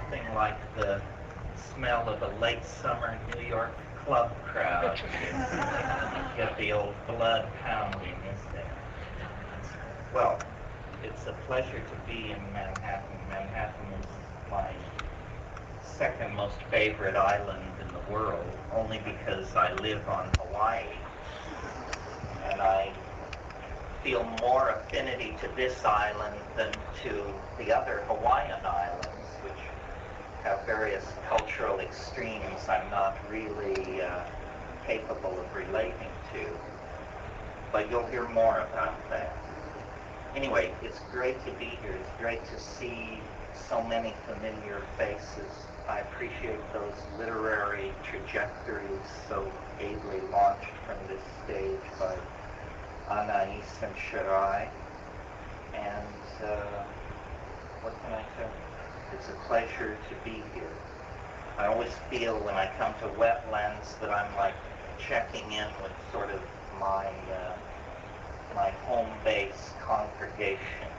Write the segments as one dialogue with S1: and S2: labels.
S1: something like the smell of a late summer New York club crowd. You get the old blood pounding, isn't it? Well, it's a pleasure to be in Manhattan. Manhattan is my second most favorite island in the world, only because I live on Hawaii. And I feel more affinity to this island than to the other Hawaiian islands, which have various cultural extremes I'm not really capable of relating to. But you'll hear more about that. Anyway, it's great to be here. It's great to see so many familiar faces. I appreciate those literary trajectories so ably launched from this stage by Anais and Shirai. And what can I tell you? It's a pleasure to be here. I always feel when I come to Wetlands that I'm like checking in with sort of my home base congregation.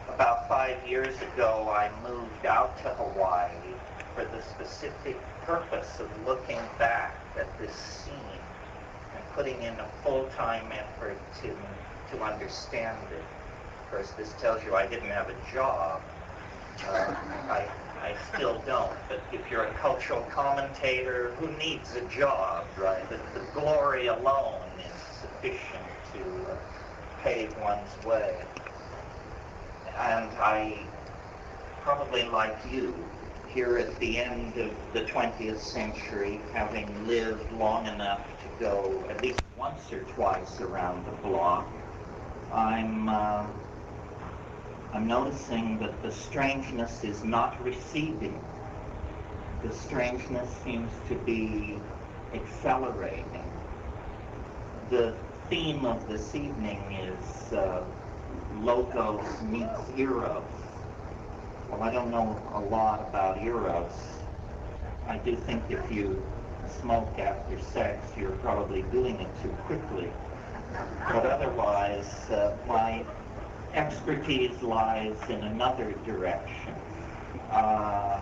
S1: About 5 years ago, I moved out to Hawaii for the specific purpose of looking back at this scene and putting in a full-time effort to understand it. Of course, this tells you I didn't have a job. I still don't, but if you're a cultural commentator, who needs a job, right? The glory alone is sufficient to pave one's way. And I, probably like you, here at the end of the 20th century, having lived long enough to go at least once or twice around the block, I'm noticing that the strangeness is not receding. The strangeness seems to be accelerating. The theme of this evening is Logos meets Eros. Well, I don't know a lot about Eros. I do think if you smoke after sex, you're probably doing it too quickly. But otherwise, my expertise lies in another direction. I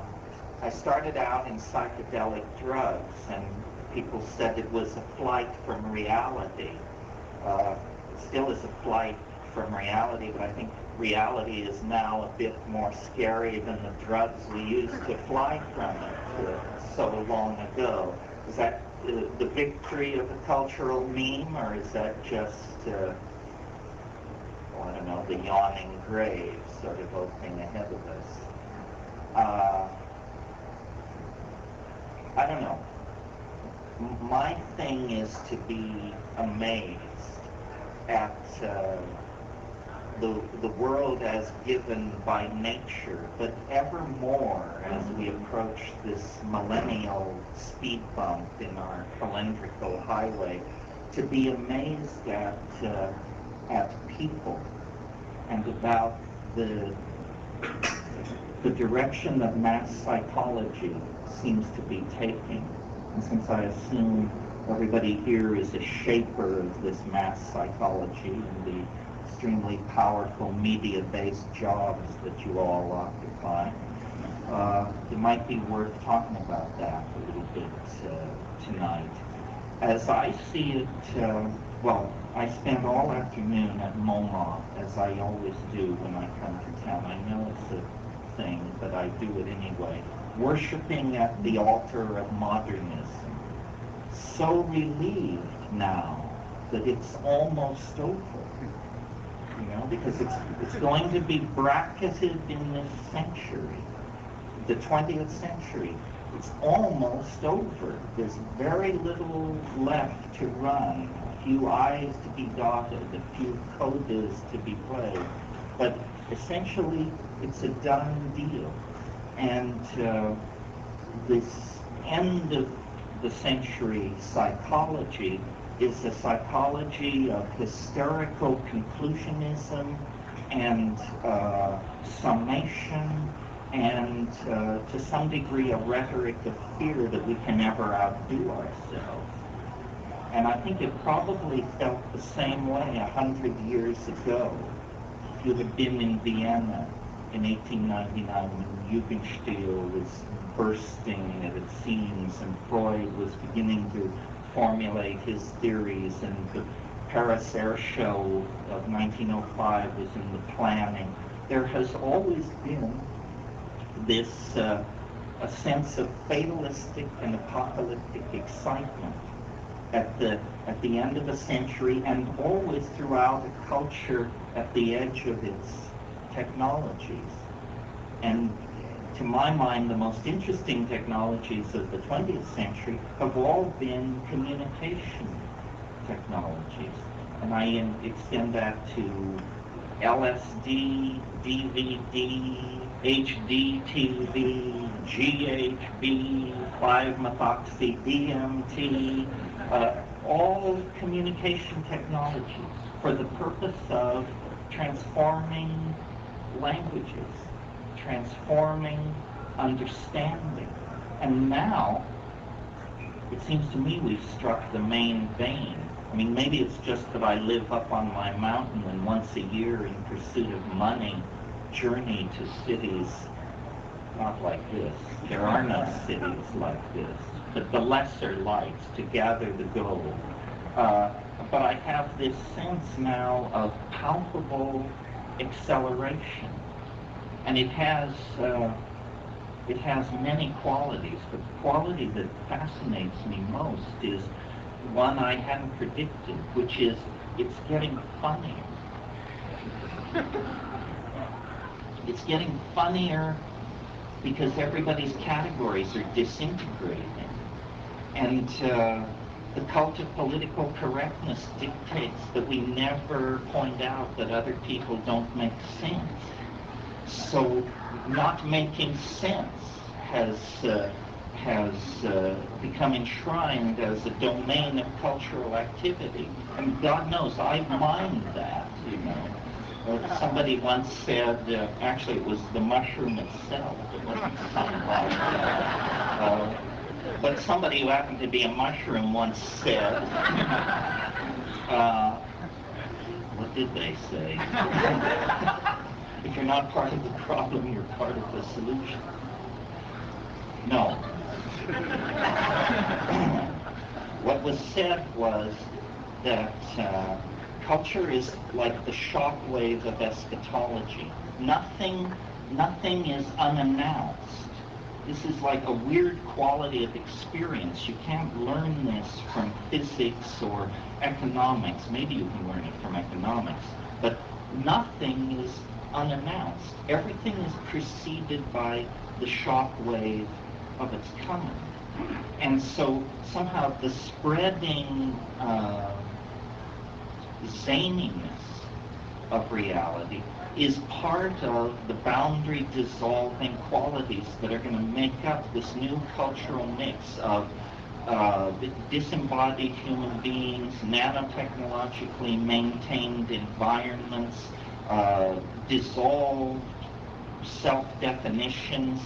S1: started out in psychedelic drugs, and people said it was a flight from reality. It still is a flight from reality, but I think reality is now a bit more scary than the drugs we used to fly from it so long ago. Is that the victory of a cultural meme, or is that just, I don't know, the yawning grave sort of opening ahead of us? I don't know. My thing is to be amazed at the world as given by nature, but ever more as we approach this millennial speed bump in our cylindrical highway, to be amazed at people and about the direction that mass psychology seems to be taking. And since I assume everybody here is a shaper of this mass psychology and the extremely powerful media-based jobs that you all occupy, it might be worth talking about that a little bit tonight. As I see it, I spend all afternoon at MoMA, as I always do when I come to town. I know it's a thing, but I do it anyway. Worshiping at the altar of modernism. So relieved now that it's almost over. You know, because it's going to be bracketed in this century, the 20th century. It's almost over. There's very little left to run, a few I's to be dotted, a few codas to be played, but essentially it's a done deal. And this end of the century psychology is a psychology of hysterical conclusionism and summation and to some degree a rhetoric of fear that we can never outdo ourselves. And I think it probably felt the same way 100 years ago. If you had been in Vienna in 1899 when Jugendstil was bursting at its seams and Freud was beginning to formulate his theories, and the Paris Air Show of 1905 was in the planning. There has always been this a sense of fatalistic and apocalyptic excitement at the end of a century, and always throughout a culture at the edge of its technologies. And to my mind, the most interesting technologies of the 20th century have all been communication technologies. And I extend that to LSD, DVD, HD TV, GHB, 5-methoxy-DMT, all communication technologies for the purpose of transforming languages, transforming understanding. And now, it seems to me we've struck the main vein. I mean, maybe it's just that I live up on my mountain and once a year in pursuit of money journey to cities not like this. There are no cities like this, but the lesser lights to gather the gold. But I have this sense now of palpable acceleration, and it has many qualities, but the quality that fascinates me most is one I hadn't predicted, which is it's getting funnier. It's getting funnier because everybody's categories are disintegrating. And the cult of political correctness dictates that we never point out that other people don't make sense. So not making sense has become enshrined as a domain of cultural activity. And God knows, I mind that, you know. Somebody once said, actually it was the mushroom itself, it wasn't somebody, but somebody who happened to be a mushroom once said, what did they say? If you're not part of the problem, you're part of the solution. No. What was said was that culture is like the shock wave of eschatology. Nothing is unannounced. This is like a weird quality of experience. You can't learn this from physics or economics. Maybe you can learn it from economics, but nothing is unannounced. Everything is preceded by the shock wave of its coming. And so somehow the spreading zaniness of reality is part of the boundary dissolving qualities that are going to make up this new cultural mix of disembodied human beings, nanotechnologically maintained environments, dissolved self-definitions,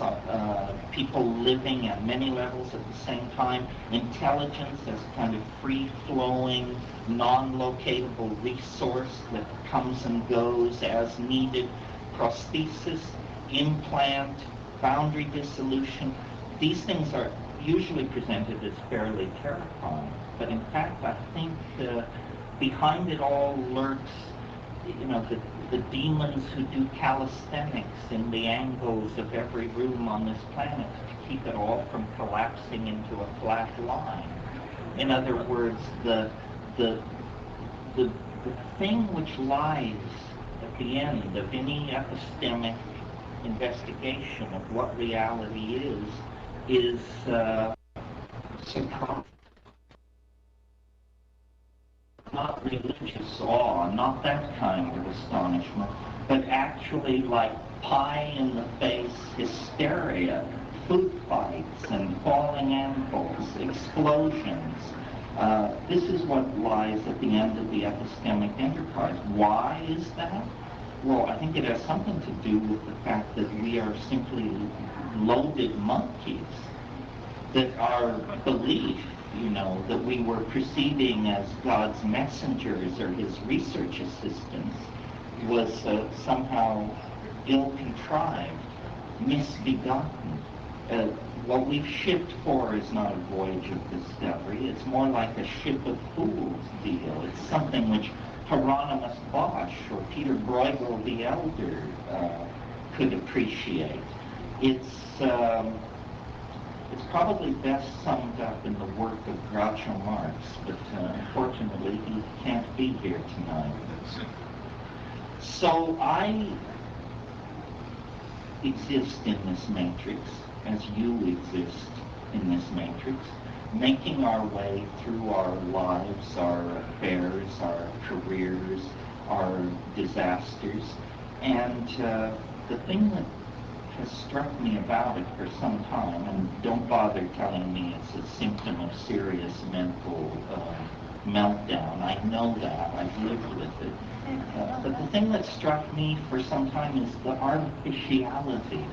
S1: people living at many levels at the same time, intelligence as a kind of free-flowing, non-locatable resource that comes and goes as needed, prosthesis, implant, boundary dissolution. These things are usually presented as fairly terrifying, but in fact I think behind it all lurks, you know, the demons who do calisthenics in the angles of every room on this planet to keep it all from collapsing into a flat line. In other words, the thing which lies at the end of any epistemic investigation of what reality is surprise. Not religious awe, not that kind of astonishment, but actually like pie-in-the-face hysteria, food fights and falling anvils, explosions. This is what lies at the end of the epistemic enterprise. Why is that? Well, I think it has something to do with the fact that we are simply loaded monkeys, that our belief, you know, that we were proceeding as God's messengers or his research assistants was somehow ill-contrived, misbegotten. What we've shipped for is not a voyage of discovery. It's more like a ship of fools deal. It's something which Hieronymus Bosch or Peter Bruegel the Elder could appreciate. It's probably best summed up in the work of Groucho Marx, but unfortunately he can't be here tonight. So I exist in this matrix, as you exist in this matrix, making our way through our lives, our affairs, our careers, our disasters. And the thing that has struck me about it for some time, and don't bother telling me it's a symptom of serious mental meltdown. I know that. I've lived with it. But the thing that struck me for some time is the artificiality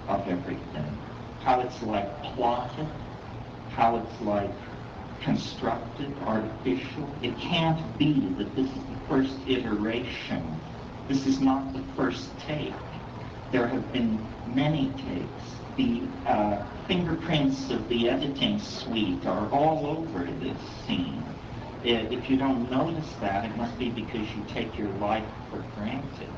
S1: of everything. How it's like plotted, how it's like constructed, artificial. It can't be that this is the first iteration. This is not the first take. There have been many takes. The fingerprints of the editing suite are all over this scene. If you don't notice that, it must be because you take your life for granted.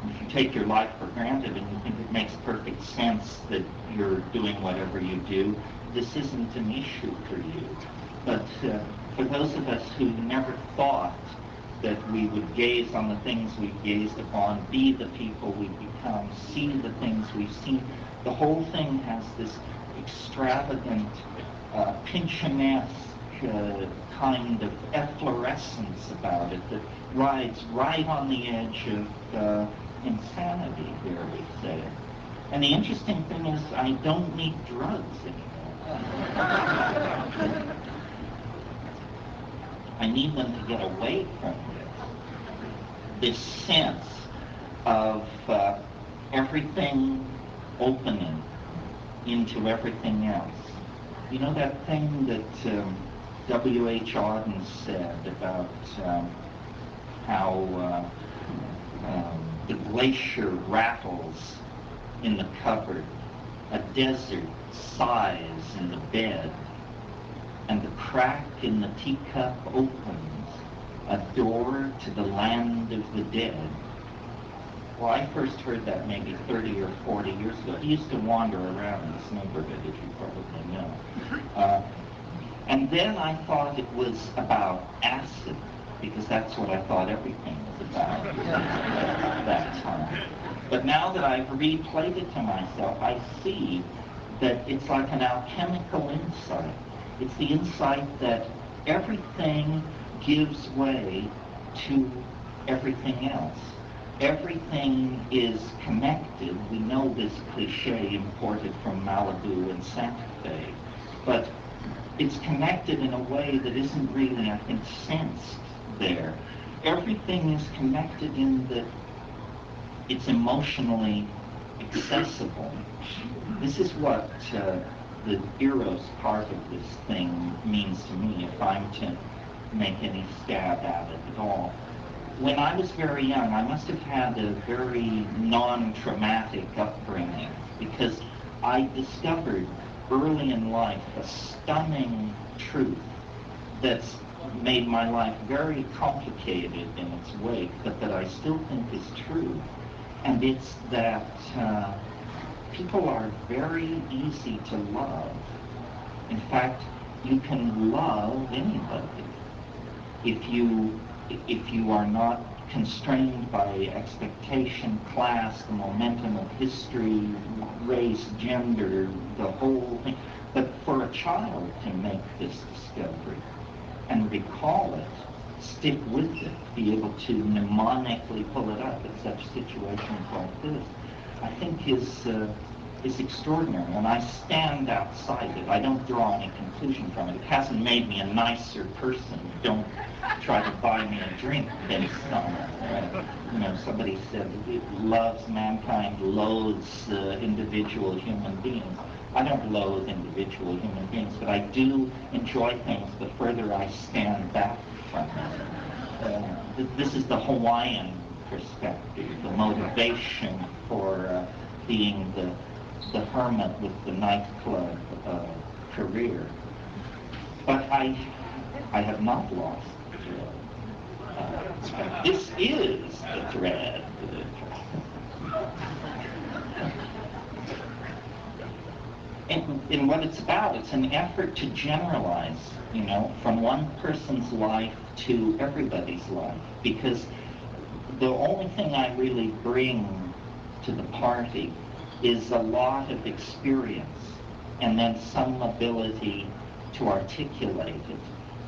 S1: If you take your life for granted and you think it makes perfect sense that you're doing whatever you do, this isn't an issue for you. But for those of us who never thought that we would gaze on the things we've gazed upon, be the people we've become, see the things we've seen, the whole thing has this extravagant, Pynchonesque kind of efflorescence about it that rides right on the edge of insanity, dare we say. And the interesting thing is, I don't need drugs anymore. I need them to get away from this sense of everything opening into everything else. You know that thing that W.H. Auden said about how the glacier rattles in the cupboard, a desert sighs in the bed, and the crack in the teacup opens, a door to the land of the dead. Well, I first heard that maybe 30 or 40 years ago. He used to wander around this neighborhood, as you probably know. And then I thought it was about acid, because that's what I thought everything was about at that time. But now that I've replayed it to myself, I see that it's like an alchemical insight. It's the insight that everything gives way to everything else. Everything is connected. We know this cliche imported from Malibu and Santa Fe, but it's connected in a way that isn't really, I think, sensed there. Everything is connected in that it's emotionally accessible. This is what the Eros part of this thing means to me, if I'm to make any stab at it at all. When I was very young, I must have had a very non-traumatic upbringing, because I discovered early in life a stunning truth that's made my life very complicated in its wake, but that I still think is true. And it's that people are very easy to love. In fact, you can love anybody if you are not constrained by expectation, class, the momentum of history, race, gender, the whole thing. But for a child to make this discovery and recall it, stick with it, be able to mnemonically pull it up at such situations like this, I think is extraordinary. And I stand outside it. I don't draw any conclusion from it. It hasn't made me a nicer person. Don't try to buy me a drink based on it. You know, somebody said it loves mankind, loathes individual human beings. I don't loathe individual human beings, but I do enjoy things the further I stand back from them. This is the Hawaiian perspective, the motivation for being the hermit with the nightclub career. But I have not lost the thread. This is the thread. And what it's about, it's an effort to generalize, from one person's life to everybody's life. Because the only thing I really bring to the party is a lot of experience and then some ability to articulate it.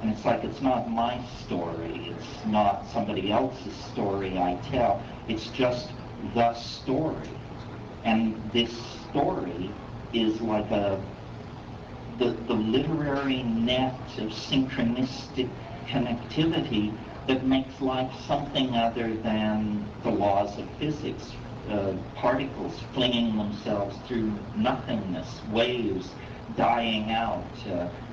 S1: And it's like, it's not my story, it's not somebody else's story I tell, it's just the story. And this story is like the literary net of synchronistic connectivity that makes life something other than the laws of physics, particles flinging themselves through nothingness, waves dying out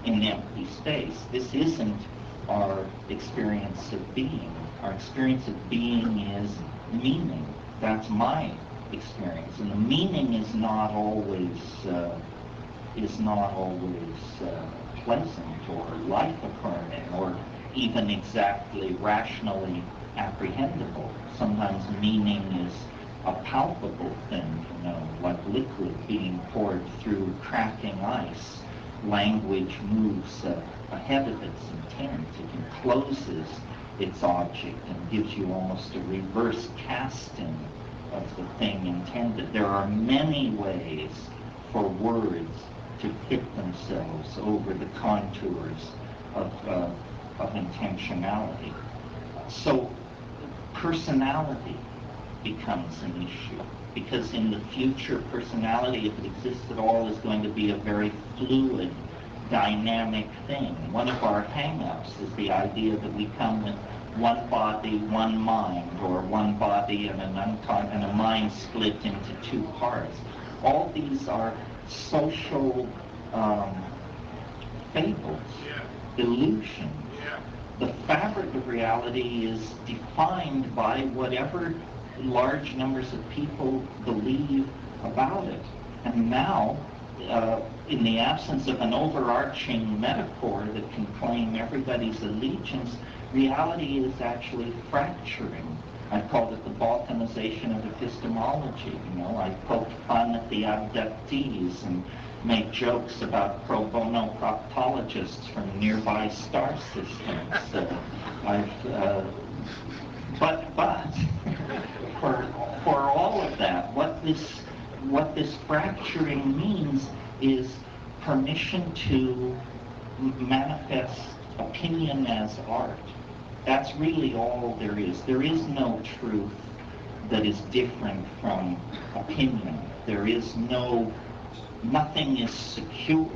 S1: in empty space. This isn't our experience of being. Our experience of being is meaning. That's my experience, and the meaning is not always pleasant or life-affirming or even exactly rationally apprehendable. Sometimes meaning is a palpable thing, like liquid being poured through cracking ice. Language moves ahead of its intent. It encloses its object and gives you almost a reverse casting of the thing intended. There are many ways for words to fit themselves over the contours of intentionality. So personality becomes an issue, because in the future, personality, if it exists at all, is going to be a very fluid, dynamic thing. One of our hang-ups is the idea that we come with one body, one mind, or one body and a mind split into two parts. All these are social fables, illusions. The fabric of reality is defined by whatever large numbers of people believe about it. And now, in the absence of an overarching metaphor that can claim everybody's allegiance, reality is actually fracturing. I called it the balkanization of epistemology. I poke fun at the abductees and make jokes about pro bono proctologists from nearby star systems. But for all of that, what this fracturing means is permission to manifest opinion as art. That's really all there is. There is no truth that is different from opinion. There is nothing is secure.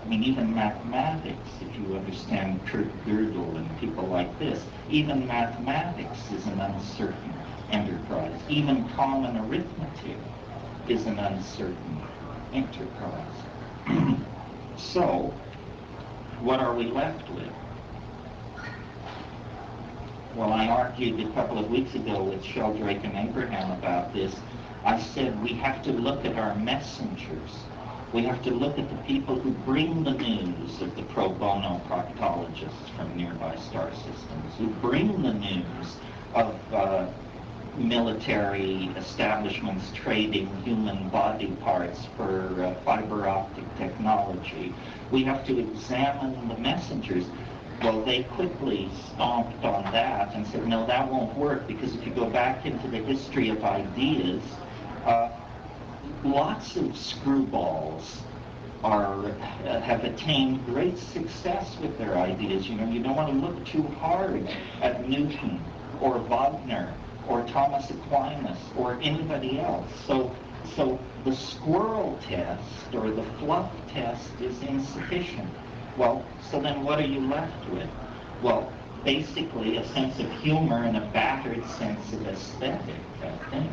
S1: I mean, even mathematics, if you understand Kurt Gödel and people like this, even mathematics is an uncertain enterprise. Even common arithmetic is an uncertain enterprise. So, what are we left with? Well, I argued a couple of weeks ago with Sheldrake and Abraham about this. I said we have to look at our messengers. We have to look at the people who bring the news of the pro bono proctologists from nearby star systems, who bring the news of military establishments trading human body parts for fiber optic technology. We have to examine the messengers. Well, they quickly stomped on that and said, no, that won't work, because if you go back into the history of ideas, lots of screwballs have attained great success with their ideas. You don't want to look too hard at Newton or Wagner or Thomas Aquinas or anybody else. So the squirrel test or the fluff test is insufficient. Well, so then what are you left with? Well, basically a sense of humor and a battered sense of aesthetic, I think.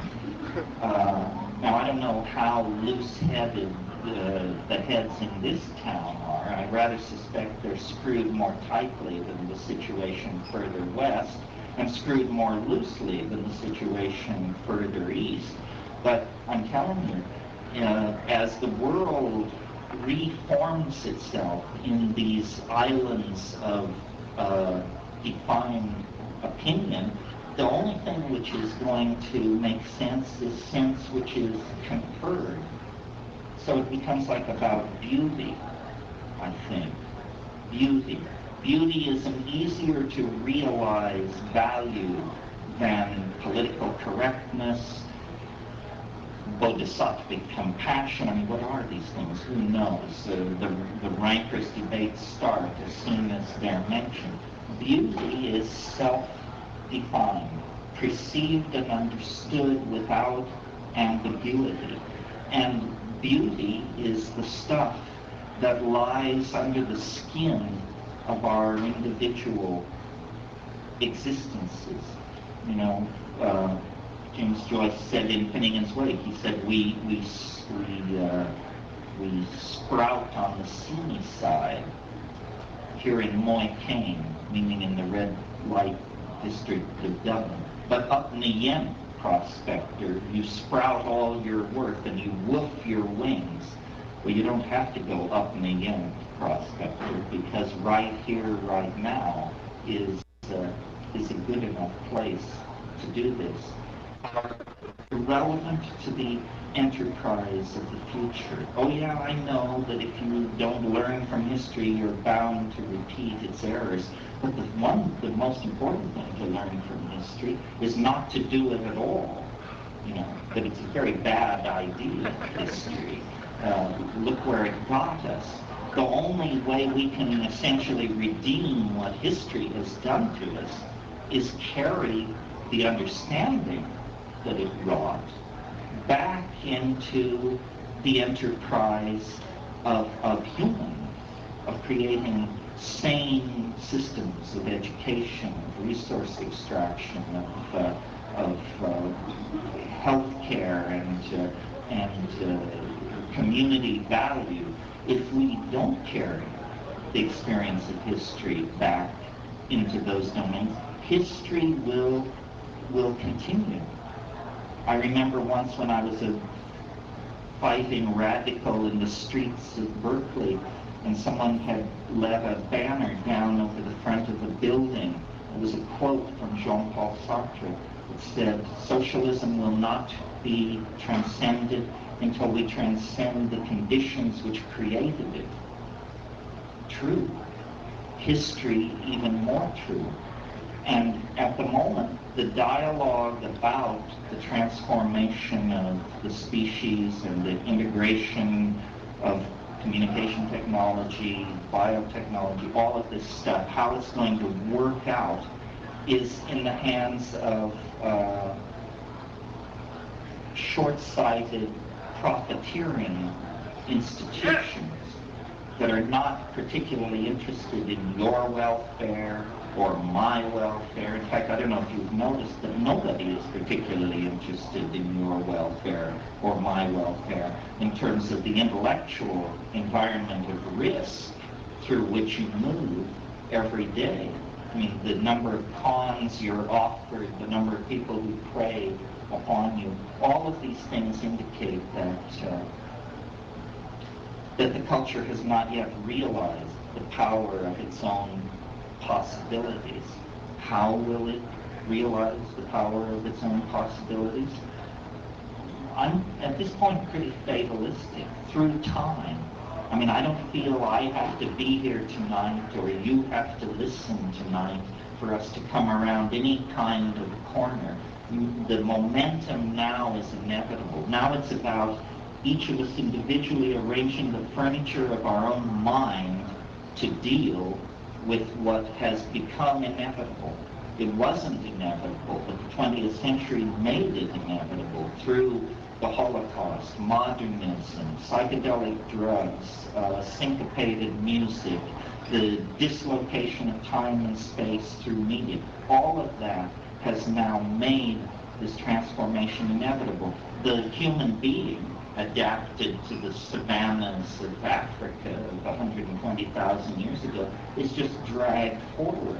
S1: Now, I don't know how loose-headed the heads in this town are. I rather suspect they're screwed more tightly than the situation further west. screwed more loosely than the situation further east. But I'm telling you, as the world reforms itself in these islands of defined opinion, the only thing which is going to make sense is sense which is conferred. So it becomes like about beauty, I think. Beauty. Beauty is an easier to realize value than political correctness, bodhisattvic compassion. I mean, what are these things? Who knows? The rancorous debates start as soon as they're mentioned. Beauty is self-defined, perceived and understood without ambiguity. And beauty is the stuff that lies under the skin of our individual existences. You know, James Joyce said in Finnegan's Wake, he said, we sprout on the seamy side here in Moy Cane, meaning in the red light district of Dublin. But up in the Yen Prospector, you sprout all your worth and you woof your wings. Well, you don't have to go up in the Yen Prospector, because right here, right now, is a good enough place to do this. Are relevant to the enterprise of the future. Oh yeah, I know that if you don't learn from history, you're bound to repeat its errors. But the most important thing to learn from history is not to do it at all. You know, that it's a very bad idea, history. Look where it got us. The only way we can essentially redeem what history has done to us is carry the understanding that it wrought back into the enterprise of human, of creating sane systems of education, of resource extraction, of healthcare and community value. If we don't carry the experience of history back into those domains, history will continue. I remember once when I was a fighting radical in the streets of Berkeley, and someone had let a banner down over the front of a building. It was a quote from Jean-Paul Sartre. It said, "Socialism will not be transcended until we transcend the conditions which created it." True. History, even more true. And at the moment, the dialogue about the transformation of the species and the integration of communication technology, biotechnology, all of this stuff, how it's going to work out, is in the hands of short-sighted, profiteering institutions that are not particularly interested in your welfare or my welfare. In fact, I don't know if you've noticed that nobody is particularly interested in your welfare or my welfare in terms of the intellectual environment of risk through which you move every day. I mean, the number of cons you're offered, the number of people who prey upon you, all of these things indicate that the culture has not yet realized the power of its own possibilities. How will it realize the power of its own possibilities? I'm, at this point, pretty fatalistic. Through time. I mean, I don't feel I have to be here tonight or you have to listen tonight for us to come around any kind of corner. The momentum now is inevitable. Now it's about each of us individually arranging the furniture of our own mind to deal with what has become inevitable. It wasn't inevitable, but the 20th century made it inevitable through the Holocaust, modernism, psychedelic drugs, syncopated music, the dislocation of time and space through media. All of that has now made this transformation inevitable. The human being adapted to the savannas of Africa of 120,000 years ago is just dragged forward.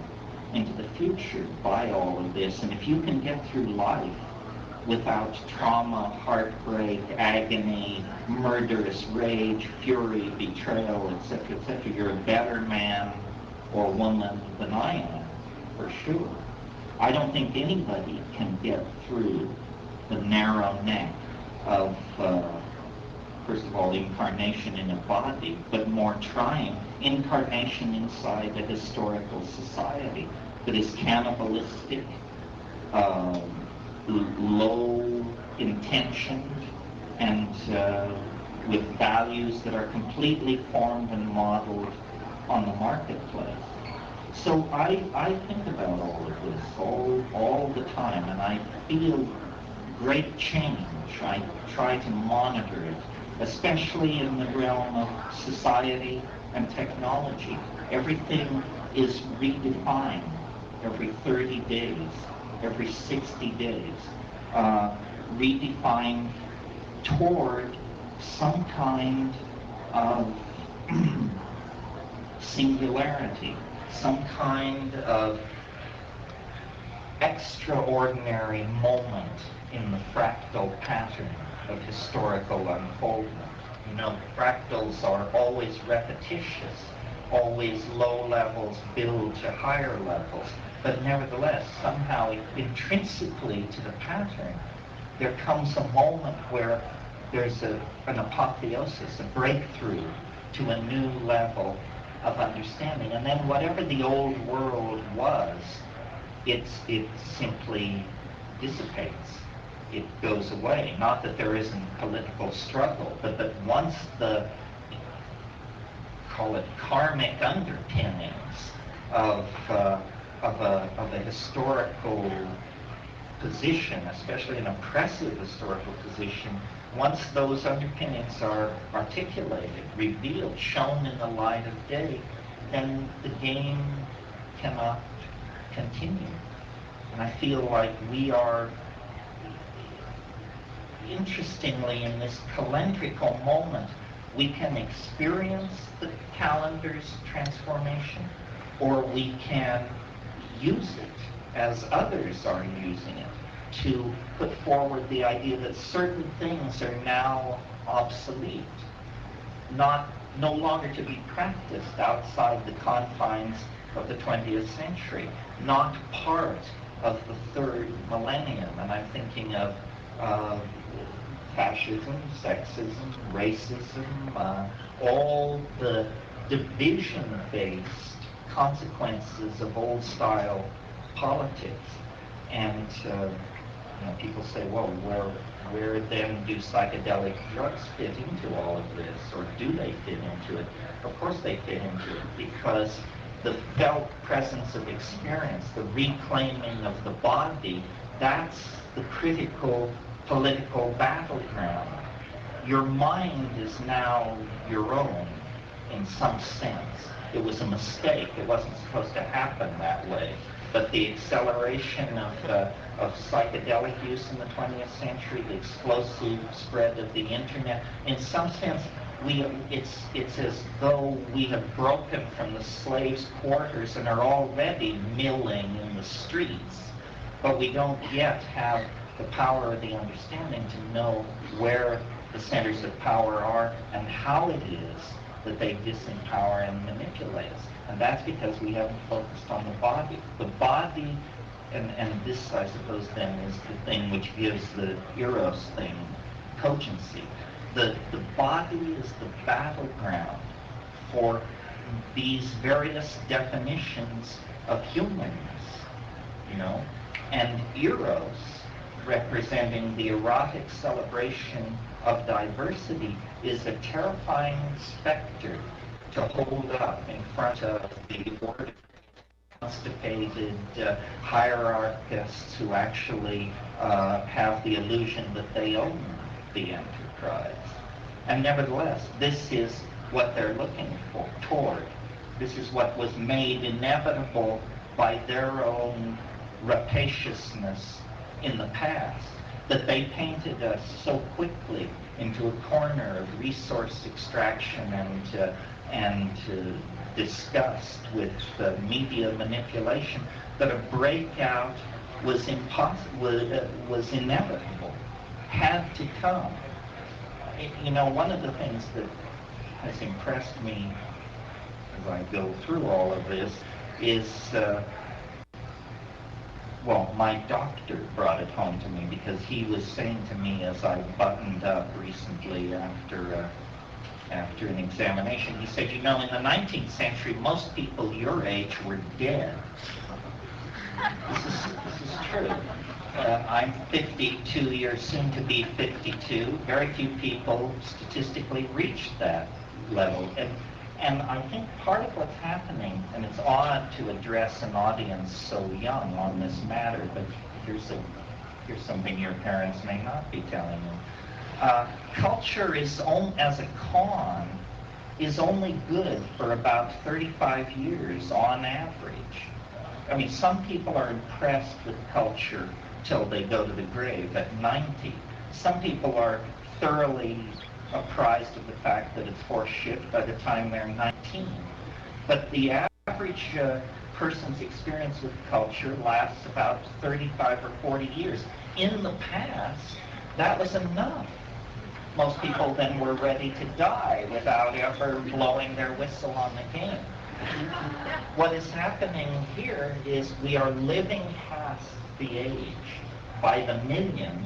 S1: into the future by all of this. And if you can get through life without trauma, heartbreak, agony, murderous rage, fury, betrayal, etc., you're a better man or woman than I am, for sure. I don't think anybody can get through the narrow neck of, first of all, incarnation in a body, but more trying, incarnation inside a historical society that is cannibalistic, low-intentioned, and with values that are completely formed and modeled on the marketplace. So I think about all of this all the time, and I feel great change. I try to monitor it, especially in the realm of society and technology. Everything is redefined every 30 days, every 60 days, redefined toward some kind of singularity, some kind of extraordinary moment in the fractal pattern of historical unfoldment. You know, fractals are always repetitious, always low levels build to higher levels, but nevertheless, somehow intrinsically to the pattern, there comes a moment where there's an apotheosis, a breakthrough to a new level of understanding. And then whatever the old world was, it simply dissipates. It goes away. Not that there isn't political struggle, but that once the, call it karmic underpinnings of a historical position, especially an oppressive historical position, once those underpinnings are articulated, revealed, shown in the light of day, then the game cannot continue. And I feel like we are, interestingly, in this calendrical moment, we can experience the calendar's transformation, or we can use it as others are using it to put forward the idea that certain things are now obsolete, no longer to be practiced outside the confines of the 20th century, not part of the third millennium. And I'm thinking of fascism, sexism, racism, all the division-based consequences of old-style politics. And people say, well, where then do psychedelic drugs fit into all of this, or do they fit into it? Of course they fit into it, because the felt presence of experience, the reclaiming of the body, that's the critical political battleground. Your mind is now your own in some sense. It was a mistake. It wasn't supposed to happen that way. But the acceleration of psychedelic use in the 20th century, the explosive spread of the internet, in some sense, it's as though we have broken from the slaves' quarters and are already milling in the streets. But we don't yet have the power or the understanding to know where the centers of power are and how it is that they disempower and manipulate us. And that's because we haven't focused on the body. The body, and this, I suppose, then is the thing which gives the Eros thing cogency. The body is the battleground for these various definitions of humanness, and Eros, representing the erotic celebration of diversity, is a terrifying specter to hold up in front of the ordered, constipated hierarchists who actually have the illusion that they own the enterprise. And nevertheless, this is what they're looking toward. This is what was made inevitable by their own rapaciousness in the past. that they painted us so quickly into a corner of resource extraction and disgust with media manipulation that a breakout was was inevitable, had to come. You know, one of the things that has impressed me as I go through all of this is, well, my doctor brought it home to me because he was saying to me as I buttoned up recently after an examination, he said, you know, in the 19th century, most people your age were dead. This is true. I'm 52 years, soon to be 52. Very few people statistically reach that level. And I think part of what's happening, and it's odd to address an audience so young on this matter, but here's something your parents may not be telling you. Culture is, as a con, is only good for about 35 years on average. I mean, some people are impressed with culture till they go to the grave at 90. Some people are thoroughly apprised of the fact that it's horse shit by the time they're 19. But the average person's experience with culture lasts about 35 or 40 years. In the past, that was enough. Most people then were ready to die without ever blowing their whistle on the game. What is happening here is we are living past the age, by the millions,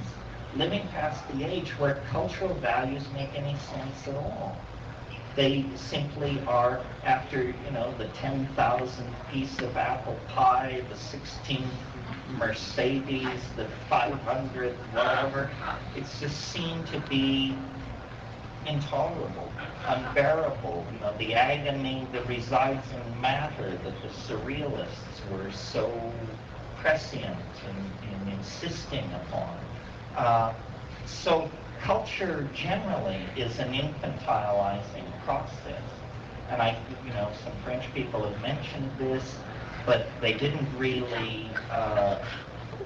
S1: living past the age where cultural values make any sense at all. They simply are, after, you know, the 10,000th piece of apple pie, the 16th Mercedes, the 500th whatever, it's just seen to be intolerable, unbearable. You know, the agony that resides in matter that the surrealists were so prescient in insisting upon. So culture generally is an infantilizing process. And some French people have mentioned this, but they didn't really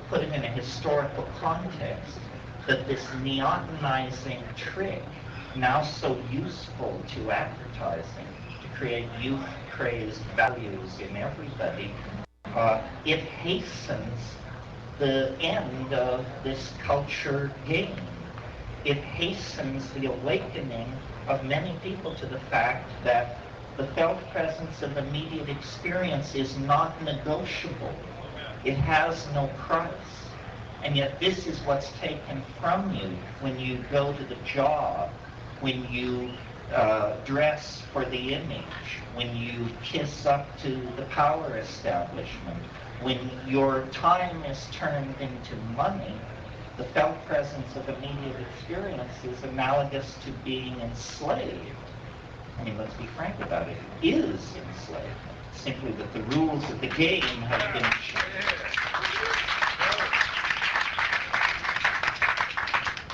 S1: put it in a historical context, that this neotenizing trick, now so useful to advertising, to create youth-crazed values in everybody, it hastens the end of this culture game. It hastens the awakening of many people to the fact that the felt presence of immediate experience is not negotiable. It has no price. And yet this is what's taken from you when you go to the job, when you dress for the image, when you kiss up to the power establishment, when your time is turned into money. The felt presence of immediate experience is analogous to being enslaved. I mean, let's be frank about it. It is enslavement. Simply that the rules of the game have been changed.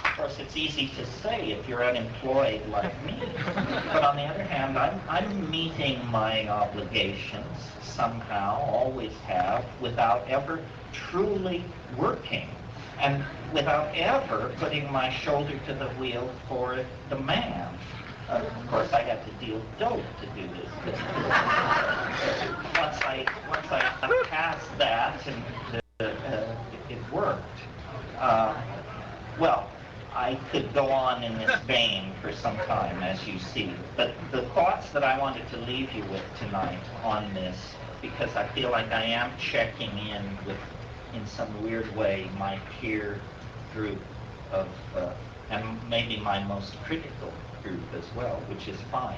S1: Of course, it's easy to say if you're unemployed like me. But on the other hand, I'm meeting my obligations somehow, always have, without ever truly working. And without ever putting my shoulder to the wheel for the man. Of course, I had to deal dope to do this. Once I passed that, and it worked. Well, I could go on in this vein for some time, as you see. But the thoughts that I wanted to leave you with tonight on this, because I feel like I am checking in with, in some weird way, my peer group of, and maybe my most critical group as well, which is fine.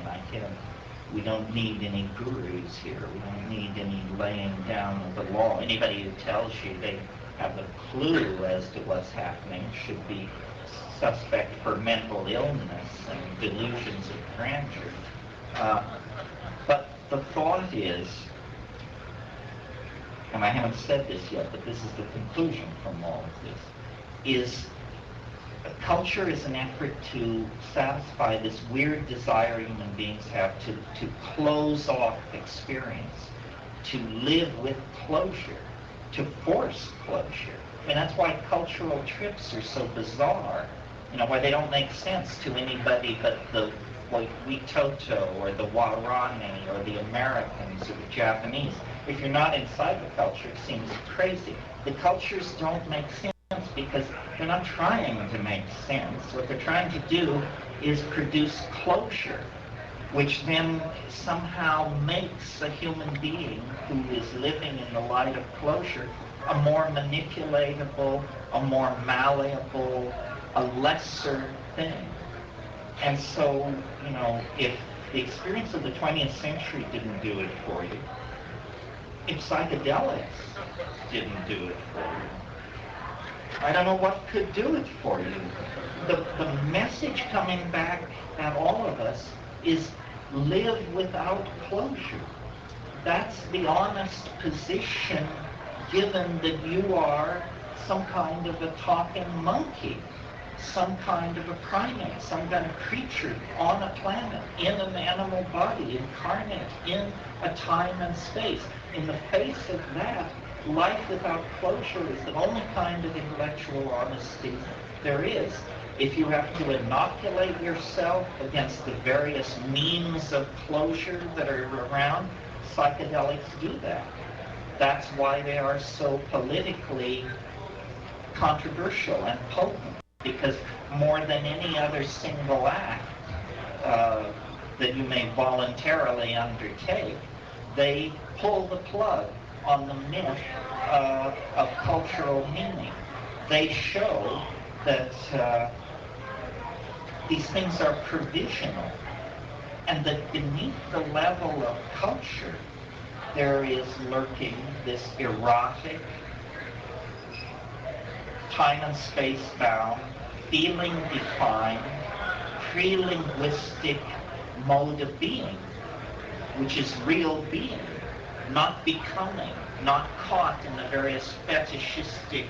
S1: We don't need any gurus here. We don't need any laying down of the law. Anybody who tells you they have a clue as to what's happening should be suspect for mental illness and delusions of grandeur. But the thought is, and I haven't said this yet, but this is the conclusion from all of this, is culture is an effort to satisfy this weird desire human beings have to close off experience, to live with closure, to force closure. I mean, that's why cultural trips are so bizarre, why they don't make sense to anybody but the Witoto or the Warani or the Americans or the Japanese. If you're not inside the culture, it seems crazy. The cultures don't make sense because they're not trying to make sense. What they're trying to do is produce closure, which then somehow makes a human being who is living in the light of closure a more manipulatable, a more malleable, a lesser thing. And so, if the experience of the 20th century didn't do it for you, if psychedelics didn't do it for you, I don't know what could do it for you. The message coming back at all of us is live without closure. That's the honest position, given that you are some kind of a talking monkey, some kind of a primate, some kind of creature on a planet, in an animal body, incarnate in a time and space. In the face of that, life without closure is the only kind of intellectual honesty there is. If you have to inoculate yourself against the various means of closure that are around, psychedelics do that. That's why they are so politically controversial and potent, because more than any other single act that you may voluntarily undertake, they pull the plug on the myth of cultural meaning. They show that these things are provisional, and that beneath the level of culture, there is lurking this erotic, time and space bound, feeling defined, pre-linguistic mode of being, which is real being, not becoming, not caught in the various fetishistic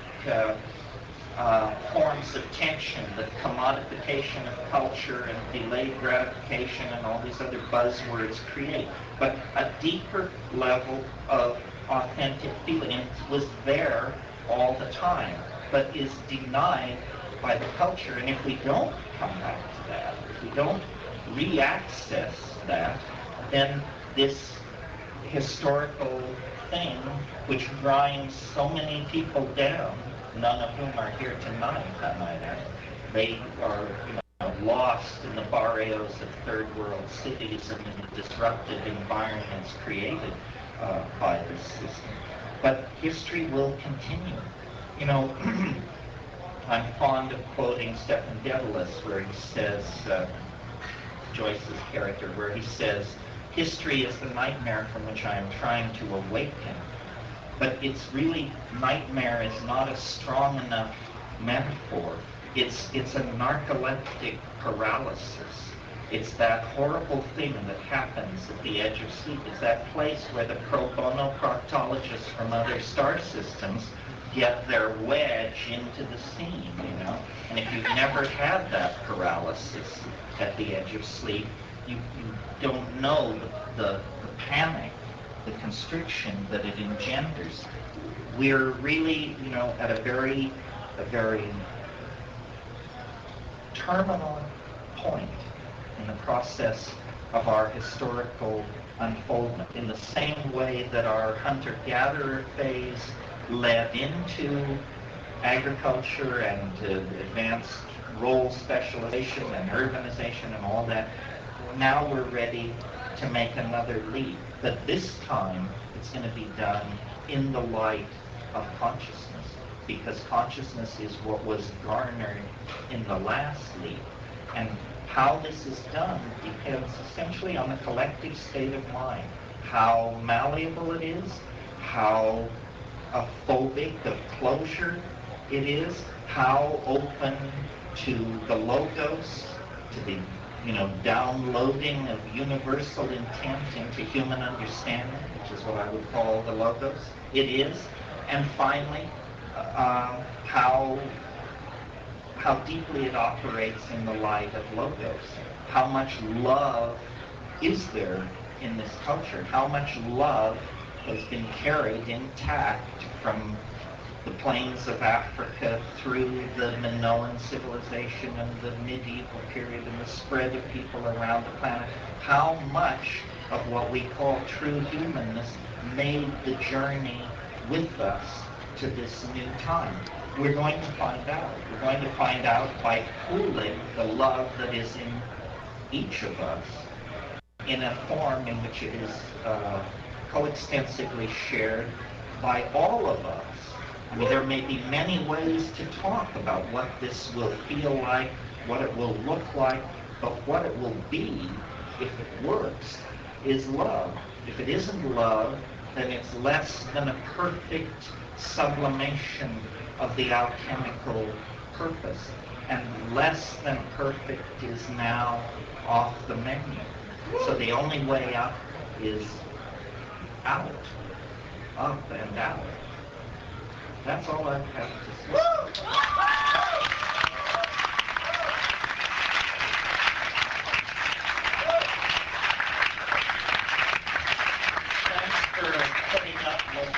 S1: forms of tension, the commodification of culture and delayed gratification and all these other buzzwords create, but a deeper level of authentic feeling. And it was there all the time, but is denied by the culture. And if we don't come back to that, if we don't re-access that, then this historical thing which grinds so many people down, none of whom are here tonight, I might add. They are lost in the barrios of third world cities and in the disruptive environments created by this system. But history will continue. I'm fond of quoting Stephen Dedalus, where he says, Joyce's character, where he says, history is the nightmare from which I am trying to awaken. But it's really, nightmare is not a strong enough metaphor. It's a narcoleptic paralysis. It's that horrible thing that happens at the edge of sleep. It's that place where the pro bono proctologists from other star systems get their wedge into the scene, And if you've never had that paralysis at the edge of sleep, you don't know the panic, the constriction that it engenders. We're really, at a very terminal point in the process of our historical unfoldment. In the same way that our hunter-gatherer phase led into agriculture and advanced role specialization and urbanization and all that, now we're ready to make another leap. But this time, it's going to be done in the light of consciousness, because consciousness is what was garnered in the last leap. And how this is done depends essentially on the collective state of mind, how malleable it is, how phobic of closure it is, how open to the logos, to the downloading of universal intent into human understanding, which is what I would call the logos. It is. And finally, how deeply it operates in the light of logos. How much love is there in this culture? How much love has been carried intact from the plains of Africa through the Minoan civilization and the medieval period and the spread of people around the planet, how much of what we call true humanness made the journey with us to this new time. We're going to find out. We're going to find out by pooling the love that is in each of us in a form in which it is coextensively shared by all of us. I mean, there may be many ways to talk about what this will feel like, what it will look like, but what it will be, if it works, is love. If it isn't love, then it's less than a perfect sublimation of the alchemical purpose, and less than perfect is now off the menu. So the only way up is out, up and out. That's all I have to say.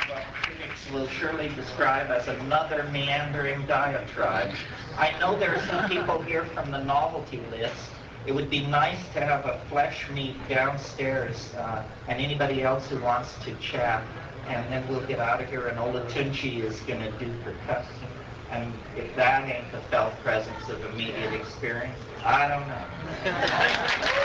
S1: What critics will surely describe as another meandering diatribe. I know there are some people here from the novelty list. It would be nice to have a flesh meet downstairs, and anybody else who wants to chat, and then we'll get out of here, and Olatunchi is going to do percussion. And if that ain't the felt presence of immediate experience, I don't know.